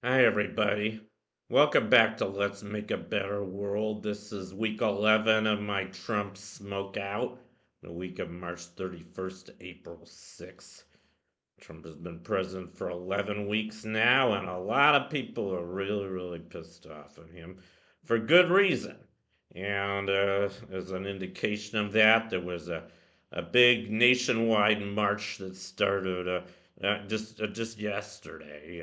Hi, everybody. Welcome back to Let's Make a Better World. This is week 11 of my Trump smoke out, the week of March 31st to April 6th. Trump has been president for 11 weeks now, and a lot of people are really, really pissed off at him for good reason. And as an indication of that, there was a big nationwide march that started just yesterday.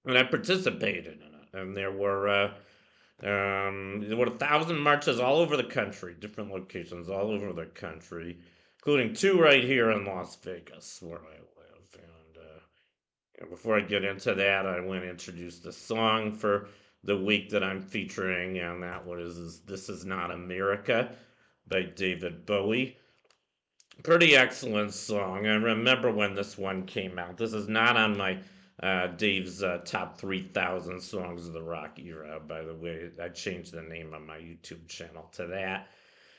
And I participated in it. And there were 1,000 marches all over the country, different locations all over the country, including two right here in Las Vegas, where I live. And before I get into that, I want to introduce the song for the week that I'm featuring, and that was "This Is Not America" by David Bowie. Pretty excellent song. I remember when this one came out. This is not on my Dave's top 3,000 songs of the rock era, by the way. I changed the name on my YouTube channel to that.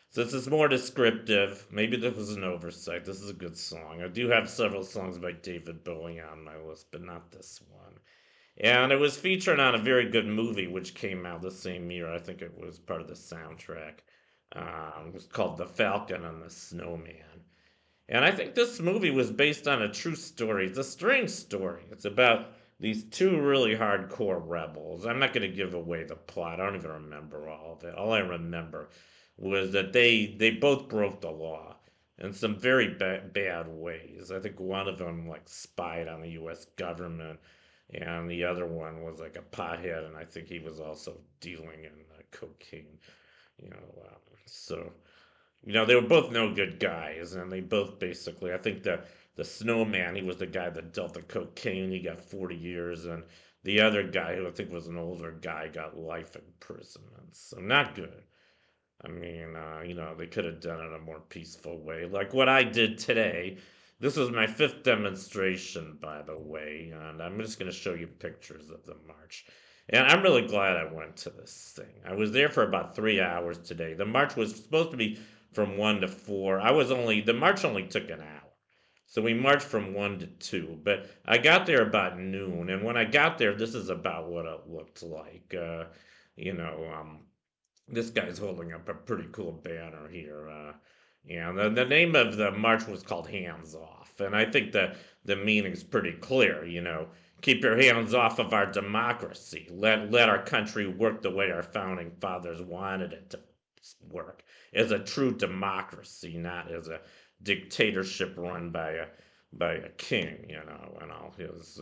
So this is more descriptive. Maybe this was an oversight. This is a good song. I do have several songs by David Bowie on my list, but not this one. And it was featured on a very good movie which came out the same year. I think it was part of the soundtrack. It was called The Falcon and the Snowman. And I think this movie was based on a true story. It's a strange story. It's about these two really hardcore rebels. I'm not going to give away the plot. I don't even remember all of it. All I remember was that they both broke the law in some very bad ways. I think one of them like spied on the U.S. government, and the other one was like a pothead, and I think he was also dealing in cocaine. So they were both no good guys, and they both basically. I think the snowman, he was the guy that dealt the cocaine. He got 40 years, and the other guy, who I think was an older guy, got life imprisonment. So not good. I mean, they could have done it in a more peaceful way, like what I did today. This was my fifth demonstration, by the way, and I'm just going to show you pictures of the march. And I'm really glad I went to this thing. I was there for about 3 hours today. The march was supposed to be from 1 to 4. The march only took an hour. So we marched from 1 to 2, but I got there about noon. And when I got there, this is about what it looked like. You know, this guy's holding up a pretty cool banner here. And the name of the march was called Hands Off. And I think the meaning's pretty clear. Keep your hands off of our democracy. Let our country work the way our founding fathers wanted it to work, as a true democracy, not as a dictatorship run by a king, and all his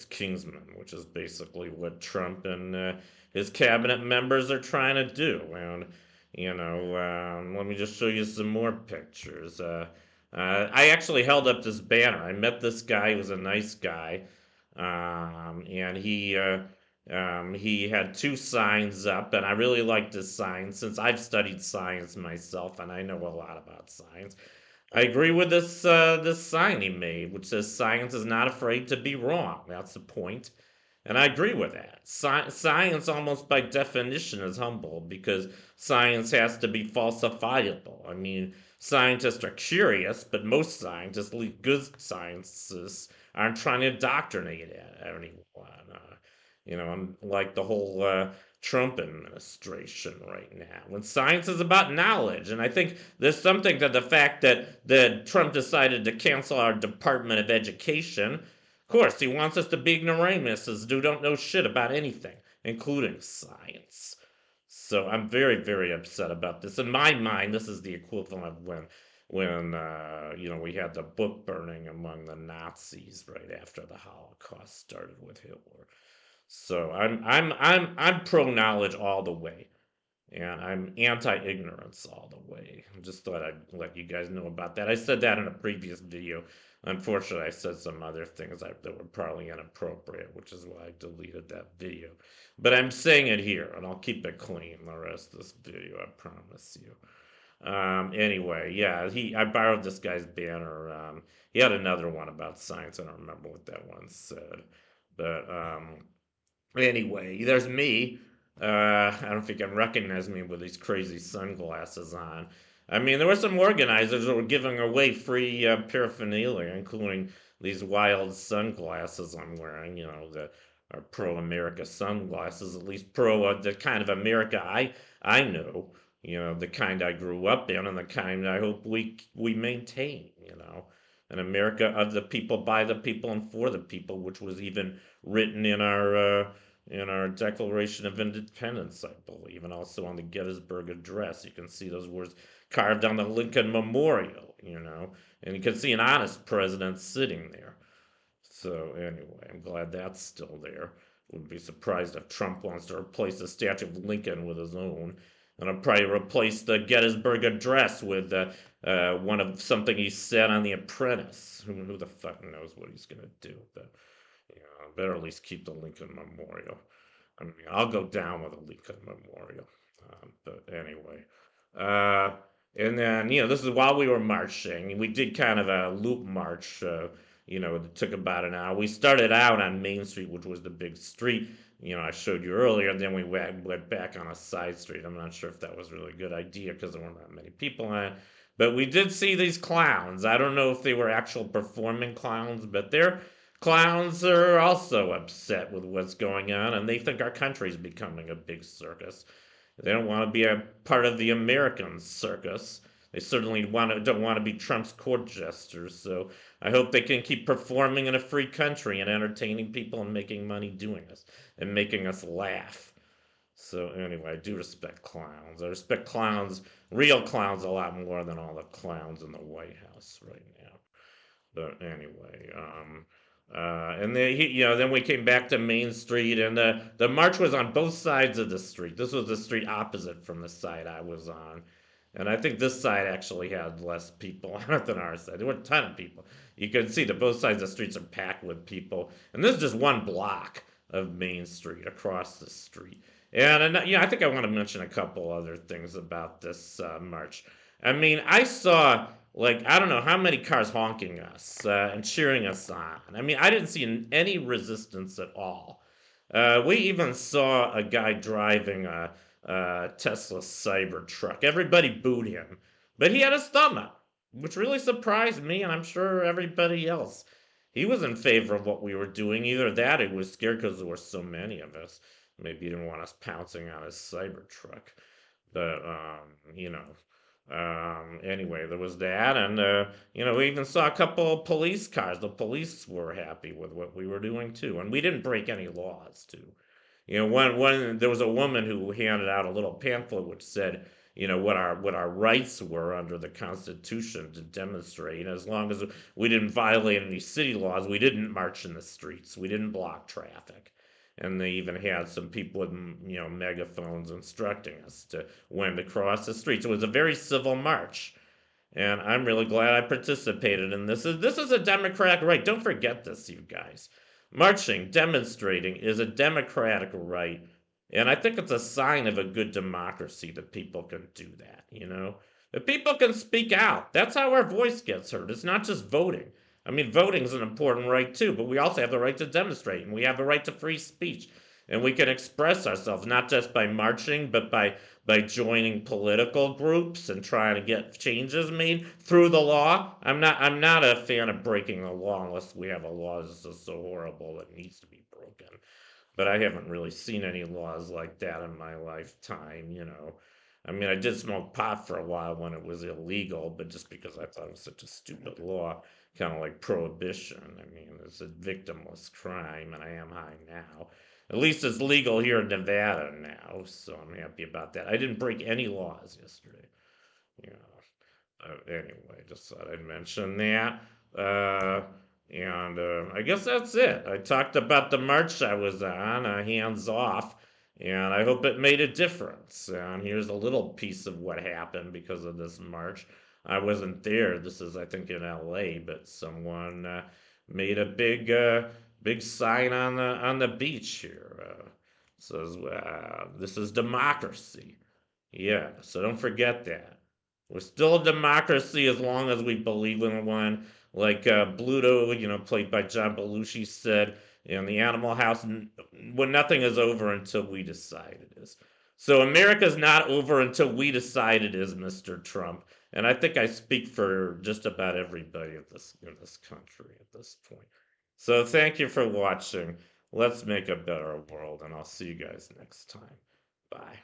kingsmen, which is basically what Trump and his cabinet members are trying to do. And let me just show you some more pictures. I actually held up this banner. I met this guy. He was a nice guy, and he had two signs up, and I really liked his signs since I've studied science myself and I know a lot about science. I agree with this sign he made, which says science is not afraid to be wrong. That's the point. And I agree with that. Science, almost by definition, is humble because science has to be falsifiable. I mean, scientists are curious, but most scientists, at least good scientists, aren't trying to indoctrinate anyone. Unlike the whole Trump administration right now. When science is about knowledge, and I think there's something to the fact that Trump decided to cancel our Department of Education. Of course, he wants us to be ignoramuses who don't know shit about anything, including science. So I'm very, very upset about this. In my mind, this is the equivalent of when we had the book burning among the Nazis right after the Holocaust started with Hitler. So I'm pro knowledge all the way, and I'm anti ignorance all the way. I just thought I'd let you guys know about that. I said that in a previous video. Unfortunately, I said some other things that were probably inappropriate, which is why I deleted that video. But I'm saying it here, and I'll keep it clean the rest of this video, I promise you. Anyway, yeah, I borrowed this guy's banner. He had another one about science. I don't remember what that one said. But anyway, there's me. I don't think you can recognize me with these crazy sunglasses on. I mean, there were some organizers that were giving away free paraphernalia, including these wild sunglasses I'm wearing. The are pro-America sunglasses, at least pro the kind of America I know, the kind I grew up in, and the kind I hope we maintain, an America of the people, by the people, and for the people, which was even written in our Declaration of Independence, I believe, and also on the Gettysburg Address. You can see those words carved on the Lincoln Memorial, and you can see an honest president sitting there. So anyway, I'm glad that's still there. Wouldn't be surprised if Trump wants to replace the statue of Lincoln with his own, and I'll probably replace the Gettysburg Address with one of something he said on The Apprentice. Who the fuck knows what he's gonna do? But better at least keep the Lincoln Memorial. I mean, I'll go down with a Lincoln Memorial. But anyway, uh, and then this is while we were marching. We did kind of a loop march. It took about an hour. We started out on Main Street, which was the big street. I showed you earlier. And then we went back on a side street. I'm not sure if that was really a good idea because there weren't that many people on it. But we did see these clowns. I don't know if they were actual performing clowns, but they're clowns are also upset with what's going on, and they think our country's becoming a big circus. They don't want to be a part of the American circus. They certainly don't want to be Trump's court jesters. So I hope they can keep performing in a free country and entertaining people and making money doing this and making us laugh. So anyway, I do respect clowns. I respect clowns, real clowns, a lot more than all the clowns in the White House right now. But anyway, and then then we came back to Main Street, and the march was on both sides of the street. This was the street opposite from the side I was on, and I think this side actually had less people on it than our side. There were a ton of people. You can see that both sides of the streets are packed with people, and this is just one block of Main Street across the street. And I think I want to mention a couple other things about this march. I mean, I saw like I don't know how many cars honking us and cheering us on. I mean, I didn't see any resistance at all. We even saw a guy driving a Tesla Cybertruck. Everybody booed him, but he had his thumb up, which really surprised me, and I'm sure everybody else. He was in favor of what we were doing. Either that, or he was scared because there were so many of us. Maybe he didn't want us pouncing on his Cybertruck. But anyway, there was that, and we even saw a couple of police cars. The police were happy with what we were doing too, and we didn't break any laws too. When there was a woman who handed out a little pamphlet which said, what our rights were under the Constitution to demonstrate. As long as we didn't violate any city laws, we didn't march in the streets, we didn't block traffic, and they even had some people with megaphones instructing us to when to cross the streets. It was a very civil march, and I'm really glad I participated in this. This is a democratic right. Don't forget this, you guys. Marching, demonstrating is a democratic right, and I think it's a sign of a good democracy that people can do that. That people can speak out. That's how our voice gets heard. It's not just voting. I mean, voting is an important right too, but we also have the right to demonstrate, and we have the right to free speech, and we can express ourselves not just by marching, but by joining political groups and trying to get changes made through the law. I'm not a fan of breaking the law unless we have a law that's just so horrible that needs to be broken. But I haven't really seen any laws like that in my lifetime. I mean, I did smoke pot for a while when it was illegal, but just because I thought it was such a stupid law, kind of like prohibition. I mean, it's a victimless crime, and I am high now. At least it's legal here in Nevada now, so I'm happy about that. I didn't break any laws yesterday. You anyway, just thought I'd mention that. Uh, and I guess that's it. I talked about the march I was on, hands off, and I hope it made a difference. And here's a little piece of what happened because of this march. I wasn't there. This is, I think, in LA, but someone made a big sign on the beach here. Says, "This is democracy." Yeah, so don't forget that. We're still a democracy as long as we believe in one. Like Bluto, played by John Belushi, said in the Animal House, when nothing is over until we decide it is. So America's not over until we decide it is, Mr. Trump. And I think I speak for just about everybody in this country at this point. So thank you for watching. Let's make a better world, and I'll see you guys next time. Bye.